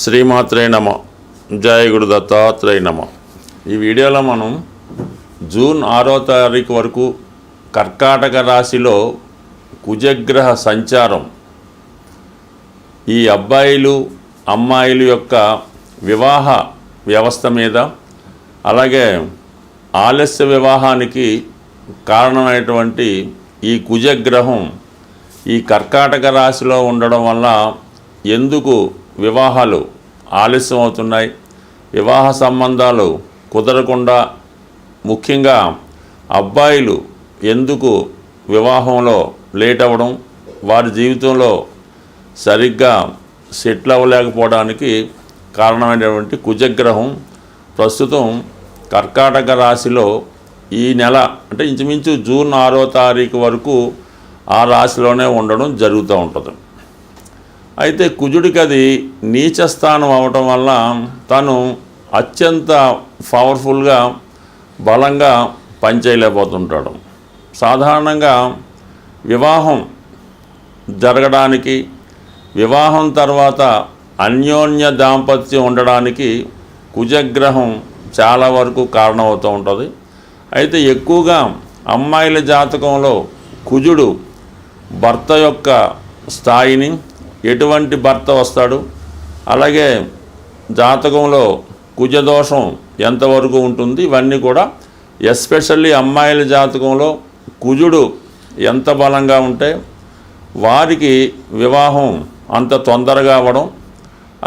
శ్రీమాత్రే నమ. జయ గురు దత్తాత్రేయ నమ. ఈ వీడియోలో మనం జూన్ 6వ తారీఖు వరకు కర్కాటక రాశిలో కుజగ్రహ సంచారం ఈ అబ్బాయిలు అమ్మాయిల యొక్క వివాహ వ్యవస్థ మీద, అలాగే ఆలస్య వివాహానికి కారణమైనటువంటి ఈ కుజగ్రహం ఈ కర్కాటక రాశిలో ఉండడం వల్ల ఎందుకు వివాహాలు ఆలస్యం అవుతున్నాయి, వివాహ సంబంధాలు కుదరకుండా, ముఖ్యంగా అబ్బాయిలు ఎందుకు వివాహంలో లేట్ అవ్వడం, వారి జీవితంలో సరిగ్గా సెటిల్ అవ్వలేకపోవడానికి కారణమైనటువంటి కుజగ్రహం ప్రస్తుతం కర్కాటక రాశిలో ఈ నెల అంటే ఇంచుమించు జూన్ 6వ తారీఖు వరకు ఆ రాశిలోనే ఉండడం జరుగుతూ ఉంటుంది. అయితే కుజుడికి అది నీచ స్థానం అవటం వల్ల తను అత్యంత పవర్ఫుల్గా బలంగా పనిచేయలేకపోతుంటాడు. సాధారణంగా వివాహం జరగడానికి, వివాహం తర్వాత అన్యోన్య దాంపత్యం ఉండడానికి కుజగ్రహం చాలా వరకు కారణమవుతూ ఉంటుంది. అయితే ఎక్కువగా అమ్మాయిల జాతకంలో కుజుడు భర్త యొక్క స్థాయిని, ఎటువంటి భర్త వస్తాడు, అలాగే జాతకంలో కుజదోషం ఎంతవరకు ఉంటుంది, ఇవన్నీ కూడా ఎస్పెషల్లీ అమ్మాయిల జాతకంలో కుజుడు ఎంత బలంగా ఉంటే వారికి వివాహం అంత తొందరగా అవ్వడం,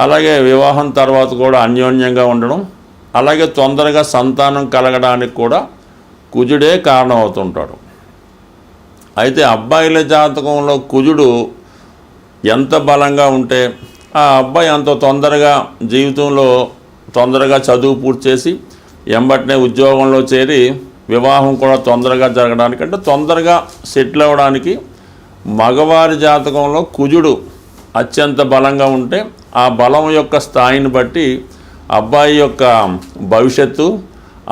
అలాగే వివాహం తర్వాత కూడా అన్యోన్యంగా ఉండడం, అలాగే తొందరగా సంతానం కలగడానికి కూడా కుజుడే కారణం అవుతుంటాడు. అయితే అబ్బాయిల జాతకంలో కుజుడు ఎంత బలంగా ఉంటే ఆ అబ్బాయి అంత తొందరగా జీవితంలో తొందరగా చదువు పూర్తి చేసి ఎంబటనే ఉద్యోగంలో చేరి వివాహం కూడా తొందరగా జరగడానికి, అంటే తొందరగా సెటిల్ అవ్వడానికి మగవారి జాతకంలో కుజుడు అత్యంత బలంగా ఉంటే ఆ బలం యొక్క స్థాయిని బట్టి అబ్బాయి యొక్క భవిష్యత్తు,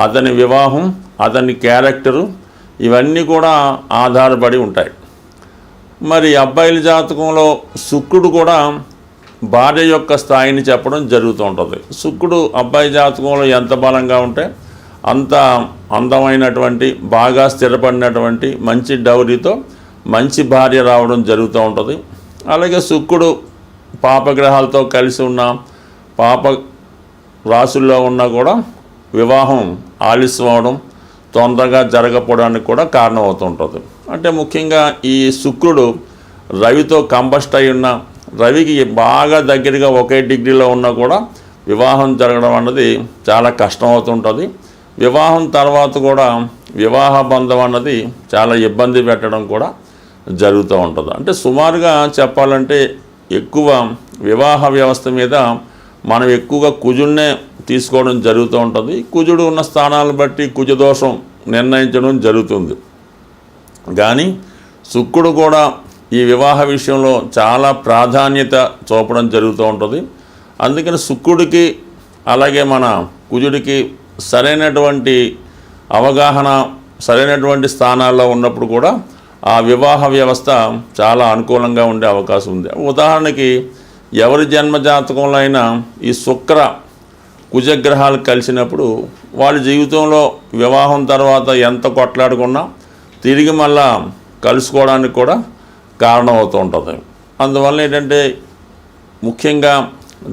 అతని వివాహం, అతని క్యారెక్టరు ఇవన్నీ కూడా ఆధారపడి ఉంటాయి. మరి అబ్బాయిల జాతకంలో శుక్రుడు కూడా భార్య యొక్క స్థాయిని చెప్పడం జరుగుతూ ఉంటుంది. శుక్రుడు అబ్బాయి జాతకంలో ఎంత బలంగా ఉంటే అంత అందమైనటువంటి, బాగా స్థిరపడినటువంటి మంచి డౌరీతో మంచి భార్య రావడం జరుగుతూ ఉంటుంది. అలాగే శుక్రుడు పాపగ్రహాలతో కలిసి ఉన్న, పాప రాశుల్లో ఉన్నా కూడా వివాహం ఆలస్యం అవడం, తొందరగా జరగకపోవడానికి కూడా కారణం అవుతుంటుంది. అంటే ముఖ్యంగా ఈ శుక్రుడు రవితో కంబస్ట్ అయి ఉన్న, రవికి బాగా దగ్గరగా ఒకే డిగ్రీలో ఉన్నా కూడా వివాహం జరగడం అన్నది చాలా కష్టం అవుతుంటుంది. వివాహం తర్వాత కూడా వివాహ బంధం అన్నది చాలా ఇబ్బంది పెట్టడం కూడా జరుగుతూ ఉంటుంది. అంటే సుమారుగా చెప్పాలంటే ఎక్కువ వివాహ వ్యవస్థ మీద మనం ఎక్కువగా కుజుడినే తీసుకోవడం జరుగుతూ ఉంటుంది. కుజుడు ఉన్న స్థానాలను బట్టి కుజదోషం నిర్ణయించడం జరుగుతుంది. కానీ శుక్రుడు కూడా ఈ వివాహ విషయంలో చాలా ప్రాధాన్యత చూపడం జరుగుతూ ఉంటుంది. అందుకని శుక్రుడికి అలాగే మన కుజుడికి సరైనటువంటి అవగాహన, సరైనటువంటి స్థానాల్లో ఉన్నప్పుడు కూడా ఆ వివాహ వ్యవస్థ చాలా అనుకూలంగా ఉండే అవకాశం ఉంది. ఉదాహరణకి ఎవరి జన్మ జాతకంలో అయినా ఈ శుక్ర కుజగ్రహాలు కలిసినప్పుడు వాళ్ళ జీవితంలో వివాహం తర్వాత ఎంత కొట్లాడుకున్నా తిరిగి మళ్ళా కలుసుకోవడానికి కూడా కారణం అవుతూ ఉంటుంది. అందువల్ల ఏంటంటే ముఖ్యంగా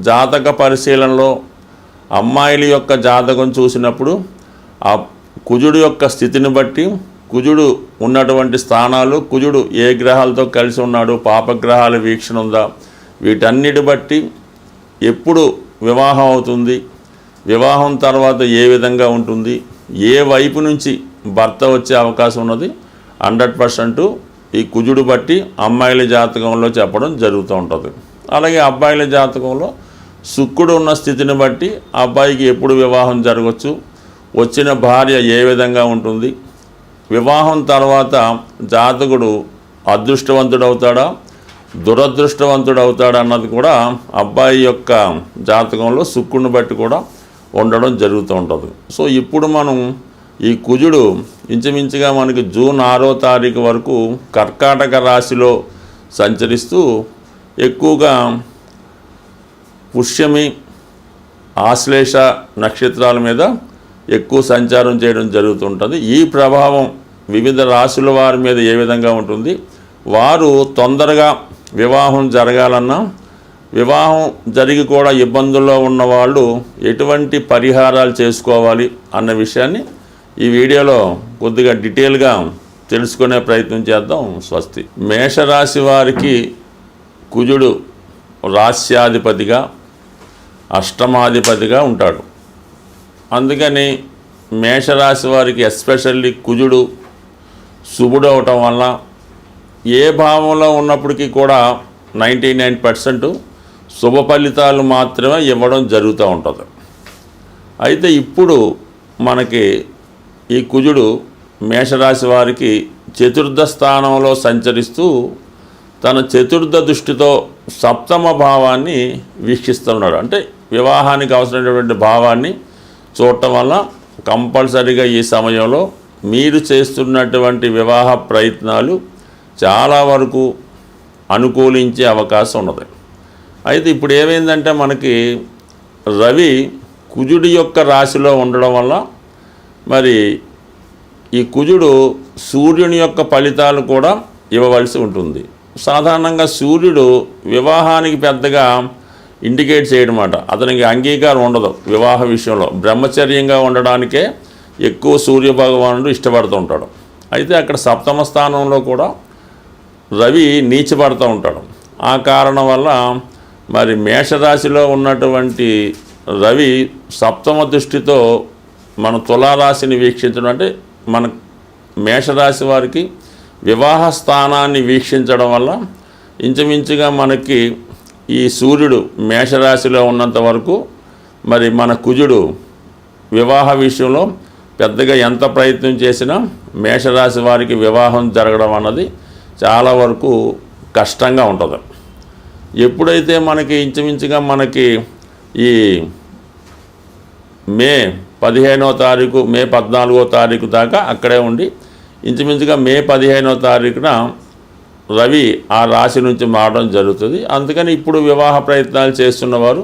జాతక పరిశీలనలో అమ్మాయిల యొక్క జాతకం చూసినప్పుడు ఆ కుజుడు యొక్క స్థితిని బట్టి, కుజుడు ఉన్నటువంటి స్థానాలు, కుజుడు ఏ గ్రహాలతో కలిసి ఉన్నాడు, పాపగ్రహాల వీక్షణ ఉందా, వీటన్నిటి బట్టి ఎప్పుడు వివాహం అవుతుంది, వివాహం తర్వాత ఏ విధంగా ఉంటుంది, ఏ వైపు నుంచి భర్త వచ్చే అవకాశం ఉన్నది 100% ఈ కుజుడు బట్టి అమ్మాయిల జాతకంలో చెప్పడం జరుగుతూ ఉంటుంది. అలాగే అబ్బాయిల జాతకంలో శుక్రుడు ఉన్న స్థితిని బట్టి అబ్బాయికి ఎప్పుడు వివాహం జరగవచ్చు, వచ్చిన భార్య ఏ విధంగా ఉంటుంది, వివాహం తర్వాత జాతకుడు అదృష్టవంతుడవుతాడా, దురదృష్టవంతుడవుతాడా అన్నది కూడా అబ్బాయి యొక్క జాతకంలో శుక్రుడిని బట్టి కూడా ఉండడం జరుగుతూ ఉంటుంది. సో ఇప్పుడు మనం ఈ కుజుడు ఇంచుమించుగా మనకి జూన్ 6వ తారీఖు వరకు కర్కాటక రాశిలో సంచరిస్తూ ఎక్కువగా పుష్యమి, ఆశ్లేష నక్షత్రాల మీద ఎక్కువ సంచారం చేయడం జరుగుతుంటుంది. ఈ ప్రభావం వివిధ రాశుల వారి మీద ఏ విధంగా ఉంటుంది, వారు తొందరగా వివాహం జరగాలన్నా, వివాహం జరిగి కూడా ఇబ్బందుల్లో ఉన్నవాళ్ళు ఎటువంటి పరిహారాలు చేసుకోవాలి అన్న విషయాన్ని ఈ వీడియోలో కొద్దిగా డీటెయిల్గా తెలుసుకునే ప్రయత్నం చేద్దాం. స్వస్తి. మేషరాశి వారికి కుజుడు రాస్యాధిపతిగా, అష్టమాధిపతిగా ఉంటాడు. అందుకని మేషరాశి వారికి ఎస్పెషల్లీ కుజుడు శుభుడు అవటం వల్ల ఏ భావంలో ఉన్నప్పటికీ కూడా 99% శుభ ఫలితాలు మాత్రమే ఇవ్వడం జరుగుతూ ఉంటుంది. అయితే ఇప్పుడు మనకి ఈ కుజుడు మేషరాశి వారికి చతుర్థ స్థానంలో సంచరిస్తూ తన చతుర్థ దృష్టితో సప్తమ భావాన్ని వీక్షిస్తున్నాడు. అంటే వివాహానికి అవసరమైనటువంటి భావాన్ని చూడటం వల్ల కంపల్సరీగా ఈ సమయంలో మీరు చేస్తున్నటువంటి వివాహ ప్రయత్నాలు చాలా వరకు అనుకూలించే అవకాశం ఉన్నది. అయితే ఇప్పుడు ఏమైందంటే మనకి రవి కుజుడి యొక్క రాశిలో ఉండడం వల్ల మరి ఈ కుజుడు సూర్యుని యొక్క ఫలితాలు కూడా ఇవ్వవలసి ఉంటుంది. సాధారణంగా సూర్యుడు వివాహానికి పెద్దగా ఇండికేట్ చేయడమాట, అతనికి అంగీకారం ఉండదు. వివాహ విషయంలో బ్రహ్మచర్యంగా ఉండడానికే ఎక్కువ సూర్య భగవానుడు ఇష్టపడుతూ ఉంటాడు. అయితే అక్కడ సప్తమ స్థానంలో కూడా రవి నీచపడుతూ ఉంటాడు. ఆ కారణం వల్ల మరి మేషరాశిలో ఉన్నటువంటి రవి సప్తమ దృష్టితో మన తులారాశిని వీక్షించడం, అంటే మన మేషరాశి వారికి వివాహ స్థానాన్ని వీక్షించడం వల్ల ఇంచుమించుగా మనకి ఈ సూర్యుడు మేషరాశిలో ఉన్నంత వరకు మరి మన కుజుడు వివాహ విషయంలో పెద్దగా ఎంత ప్రయత్నం చేసినా మేషరాశి వారికి వివాహం జరగడం అన్నది చాలా వరకు కష్టంగా ఉంటుంది. ఎప్పుడైతే మనకి ఇంచుమించుగా మనకి ఈ మే 15వ తారీఖు, మే 14వ తారీఖు దాకా అక్కడే ఉండి ఇంచుమించుగా మే 15వ తారీఖున రవి ఆ రాశి నుంచి మారడం జరుగుతుంది. అందుకని ఇప్పుడు వివాహ ప్రయత్నాలు చేస్తున్నవారు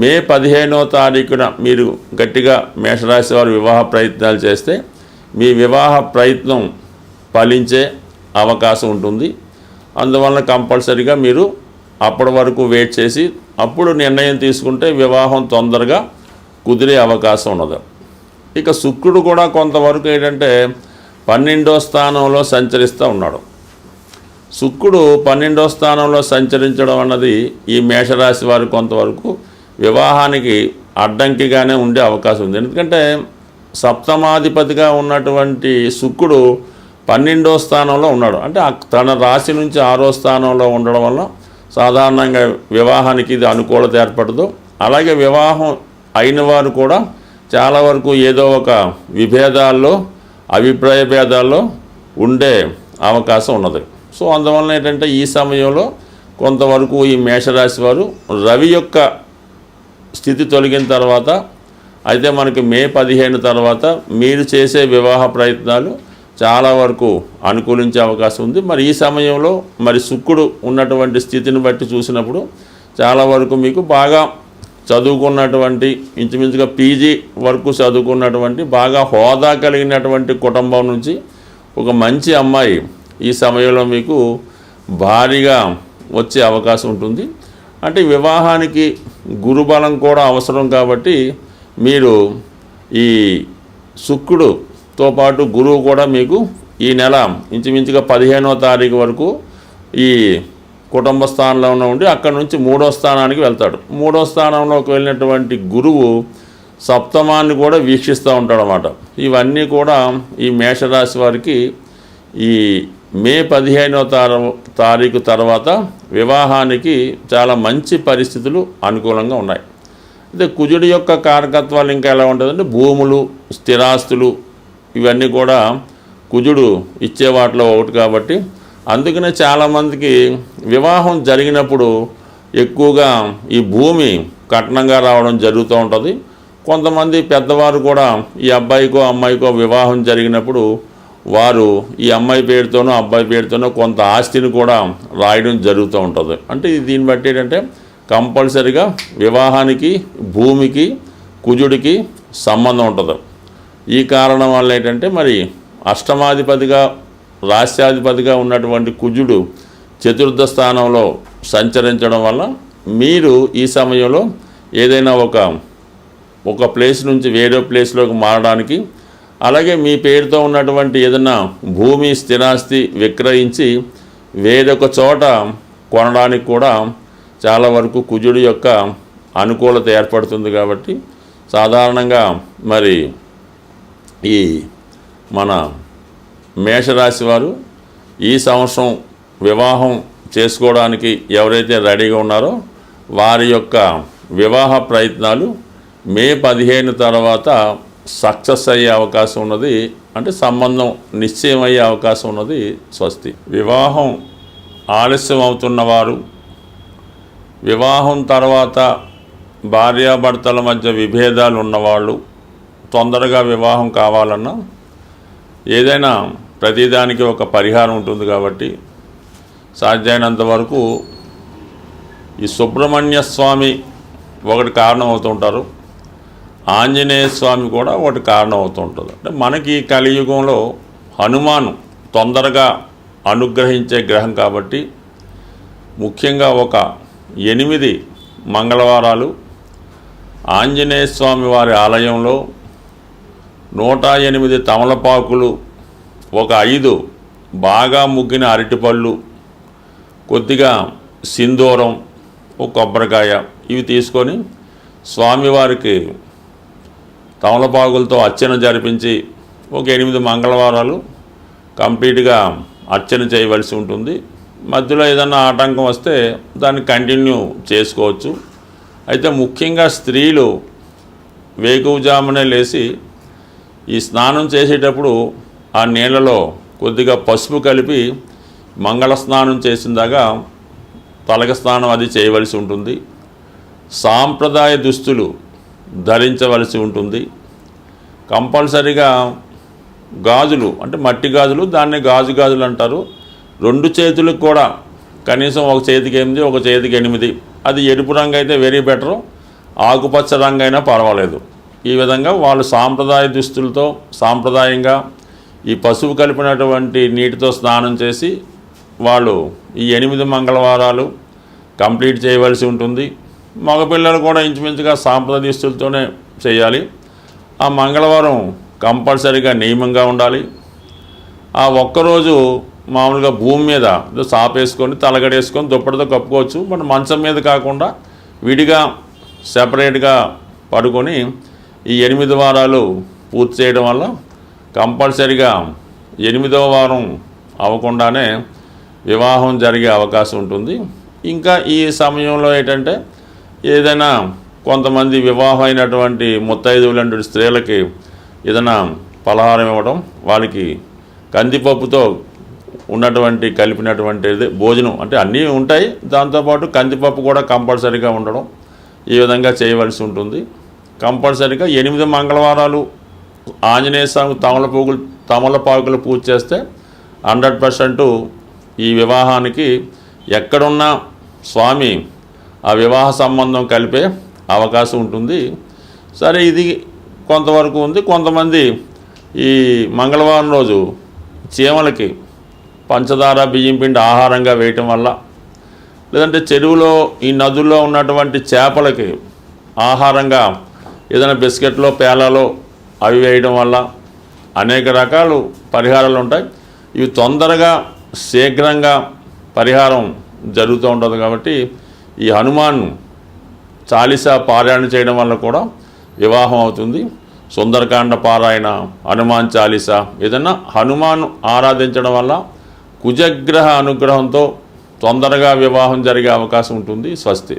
మే 15వ తారీఖున మీరు గట్టిగా మేషరాశి వారు వివాహ ప్రయత్నాలు చేస్తే మీ వివాహ ప్రయత్నం ఫలించే అవకాశం ఉంటుంది. అందువలన కంపల్సరీగా మీరు అప్పటి వరకు వెయిట్ చేసి అప్పుడు నిర్ణయం తీసుకుంటే వివాహం తొందరగా కుదిరే అవకాశం ఉన్నది. ఇక శుక్రుడు కూడా కొంతవరకు ఏంటంటే 12వ స్థానంలో సంచరిస్తూ ఉన్నాడు. శుక్రుడు 12వ స్థానంలో సంచరించడం అన్నది ఈ మేషరాశి వారు కొంతవరకు వివాహానికి అడ్డంకిగానే ఉండే అవకాశం ఉంది. ఎందుకంటే సప్తమాధిపతిగా ఉన్నటువంటి శుక్రుడు 12వ స్థానంలో ఉన్నాడు. అంటే తన రాశి నుంచి 6వ స్థానంలో ఉండడం వల్ల సాధారణంగా వివాహానికి ఇది అనుకూలత ఏర్పడదు. అలాగే వివాహం అయిన వారు కూడా చాలా వరకు ఏదో ఒక విభేదాల్లో, అభిప్రాయ భేదాల్లో ఉండే అవకాశం ఉన్నది. సో అందువలన ఏంటంటే ఈ సమయంలో కొంతవరకు ఈ మేషరాశి వారు రవి యొక్క స్థితి తొలగిన తర్వాత, అయితే మనకి మే 15 తర్వాత మీరు చేసే వివాహ ప్రయత్నాలు చాలా వరకు అనుకూలించే అవకాశం ఉంది. మరి ఈ సమయంలో మరి శుక్రుడు ఉన్నటువంటి స్థితిని బట్టి చూసినప్పుడు చాలా వరకు మీకు బాగా చదువుకున్నటువంటి, ఇంచుమించుగా పీజీ వరకు చదువుకున్నటువంటి, బాగా హోదా కలిగినటువంటి కుటుంబం నుంచి ఒక మంచి అమ్మాయి ఈ సమయంలో మీకు భారీగా వచ్చే అవకాశం ఉంటుంది. అంటే వివాహానికి గురుబలం కూడా అవసరం కాబట్టి మీరు ఈ శుక్రుడుతో పాటు గురువు కూడా మీకు ఈ నెల ఇంచుమించుగా 15వ తారీఖు వరకు ఈ కుటుంబ స్థానంలో ఉండి అక్కడ నుంచి 3వ స్థానానికి వెళ్తాడు. 3వ స్థానంలోకి వెళ్ళినటువంటి గురువు సప్తమాన్ని కూడా వీక్షిస్తూ ఉంటాడు అన్నమాట. ఇవన్నీ కూడా ఈ మేషరాశి వారికి ఈ మే 15వ తారీఖు తర్వాత వివాహానికి చాలా మంచి పరిస్థితులు అనుకూలంగా ఉన్నాయి. అయితే కుజుడి యొక్క కారకత్వాలు ఇంకా ఎలా ఉంటుందంటే భూములు, స్థిరాస్తులు ఇవన్నీ కూడా కుజుడు ఇచ్చే వాటిలో ఒకటి కాబట్టి అందుకనే చాలామందికి వివాహం జరిగినప్పుడు ఎక్కువగా ఈ భూమి కట్నంగా రావడం జరుగుతూ ఉంటుంది. కొంతమంది పెద్దవారు కూడా ఈ అబ్బాయికో అమ్మాయికో వివాహం జరిగినప్పుడు వారు ఈ అమ్మాయి పేరుతోనో అబ్బాయి పేరుతోనో కొంత ఆస్తిని కూడా రాయడం జరుగుతూ ఉంటుంది. అంటే దీన్ని బట్టి ఏంటంటే కంపల్సరిగా వివాహానికి భూమికి కుజుడికి సంబంధం ఉంటుంది. ఈ కారణం వల్ల ఏంటంటే మరి అష్టమాధిపతిగా రాష్ట్రాధిపతిగా ఉన్నటువంటి కుజుడు చతుర్థ స్థానంలో సంచరించడం వల్ల మీరు ఈ సమయంలో ఏదైనా ఒక ప్లేస్ నుంచి వేరే ప్లేస్లోకి మారడానికి, అలాగే మీ పేరుతో ఉన్నటువంటి ఏదైనా భూమి స్థిరాస్తి విక్రయించి వేరొక చోట కొనడానికి కూడా చాలా వరకు కుజుడి యొక్క అనుకూలత ఏర్పడుతుంది. కాబట్టి సాధారణంగా మరి ఈ మన మేషరాశి వారు ఈ సంవత్సరం వివాహం చేసుకోవడానికి ఎవరైతే రెడీగా ఉన్నారో వారి యొక్క వివాహ ప్రయత్నాలు మే 15 తర్వాత సక్సెస్ అయ్యే అవకాశం ఉన్నది. అంటే సంబంధం నిశ్చయం అయ్యే అవకాశం ఉన్నది. స్వస్తి. వివాహం ఆలస్యం అవుతున్నవారు, వివాహం తర్వాత భార్యాభర్తల మధ్య విభేదాలు ఉన్నవాళ్ళు, తొందరగా వివాహం కావాలన్నా ఏదైనా ప్రతిదానికి ఒక పరిహారం ఉంటుంది. కాబట్టి సాధ్యమైనంత వరకు ఈ సుబ్రహ్మణ్య స్వామి ఒకటి కారణం అవుతుంటారు, ఆంజనేయ స్వామి కూడా ఒకటి కారణం అవుతుంటుంది. అంటే మనకి కలియుగంలో హనుమాను తొందరగా అనుగ్రహించే గ్రహం కాబట్టి ముఖ్యంగా ఒక 8 మంగళవారాలు ఆంజనేయ స్వామి వారి ఆలయంలో 108 తమలపాకులు, ఒక 5 బాగా ముగ్గిన అరటిపళ్ళు, కొద్దిగా సింధూరం, ఒక కొబ్బరికాయ ఇవి తీసుకొని స్వామివారికి తమలపాకులతో అర్చన జరిపించి ఒక 8 మంగళవారాలు కంప్లీట్గా అర్చన చేయవలసి ఉంటుంది. మధ్యలో ఏదన్నా ఆటంకం వస్తే దాన్ని కంటిన్యూ చేసుకోవచ్చు. అయితే ముఖ్యంగా స్త్రీలు వేకువజామునే లేచి ఈ స్నానం చేసేటప్పుడు ఆ నీళ్ళలో కొద్దిగా పసుపు కలిపి మంగళ స్నానం చేసిందాకా తలక స్నానం అది చేయవలసి ఉంటుంది. సాంప్రదాయ దుస్తులు ధరించవలసి ఉంటుంది. కంపల్సరిగా గాజులు, అంటే మట్టి గాజులు, దాన్నే గాజులు అంటారు. 2 చేతులకు కూడా కనీసం ఒక చేతికి 8, ఒక చేతికి 8, అది ఎరుపు రంగు అయితే వెరీ బెటరు, ఆకుపచ్చ రంగు అయినా పర్వాలేదు. ఈ విధంగా వాళ్ళు సాంప్రదాయ దుస్తులతో సాంప్రదాయంగా ఈ పసుపు కలిపినటువంటి నీటితో స్నానం చేసి వాళ్ళు ఈ 8 మంగళవారాలు కంప్లీట్ చేయవలసి ఉంటుంది. మగపిల్లలు కూడా ఇంచుమించుగా సాంప్రదాయ దుస్తులతోనే చేయాలి. ఆ మంగళవారం కంపల్సరీగా నియమంగా ఉండాలి. ఆ ఒక్కరోజు మామూలుగా భూమి మీద సాపేసుకొని తలగడేసుకొని దుప్పటితో కప్పుకోవచ్చు. మన మంచం మీద కాకుండా విడిగా సెపరేట్గా పడుకొని ఈ 8 వారాలు పూర్తి చేయడం వల్ల కంపల్సరీగా 8వ వారం అవ్వకుండానే వివాహం జరిగే అవకాశం ఉంటుంది. ఇంకా ఈ సమయంలో ఏంటంటే ఏదైనా కొంతమంది వివాహం అయినటువంటి ముత్తైదువులంటి స్త్రీలకి ఏదైనా పలహారం ఇవ్వడం, వాళ్ళకి కందిపప్పుతో ఉన్నటువంటి కలిపినటువంటి భోజనం, అంటే అన్నీ ఉంటాయి, దాంతోపాటు కందిపప్పు కూడా కంపల్సరీగా ఉండడం, ఈ విధంగా చేయవలసి ఉంటుంది. కంపల్సరీగా 8 మంగళవారాలు ఆంజనేయ స్వామి తమలపాకులు పూజ చేస్తే 100% ఈ వివాహానికి ఎక్కడున్నా స్వామి ఆ వివాహ సంబంధం కలిపే అవకాశం ఉంటుంది. సరే, ఇది కొంతవరకు ఉంది. కొంతమంది ఈ మంగళవారం రోజు చీమలకి పంచదార బియ్యం పిండి ఆహారంగా వేయటం వల్ల, లేదంటే చెరువులో ఈ నదుల్లో ఉన్నటువంటి చేపలకి ఆహారంగా ఏదైనా బిస్కెట్లో పేలాలో అవి వేయడం వల్ల అనేక రకాలు పరిహారాలు ఉంటాయి. ఇవి తొందరగా శీఘ్రంగా పరిహారం జరుగుతూ ఉంటుంది. కాబట్టి ఈ హనుమాన్ చాలీసా పారాయణ చేయడం వల్ల కూడా వివాహం అవుతుంది. సుందరకాండ పారాయణ, హనుమాన్ చాలీసా, ఏదన్నా హనుమాన్ ఆరాధించడం వల్ల కుజగ్రహ అనుగ్రహంతో తొందరగా వివాహం జరిగే అవకాశం ఉంటుంది. స్వస్తి.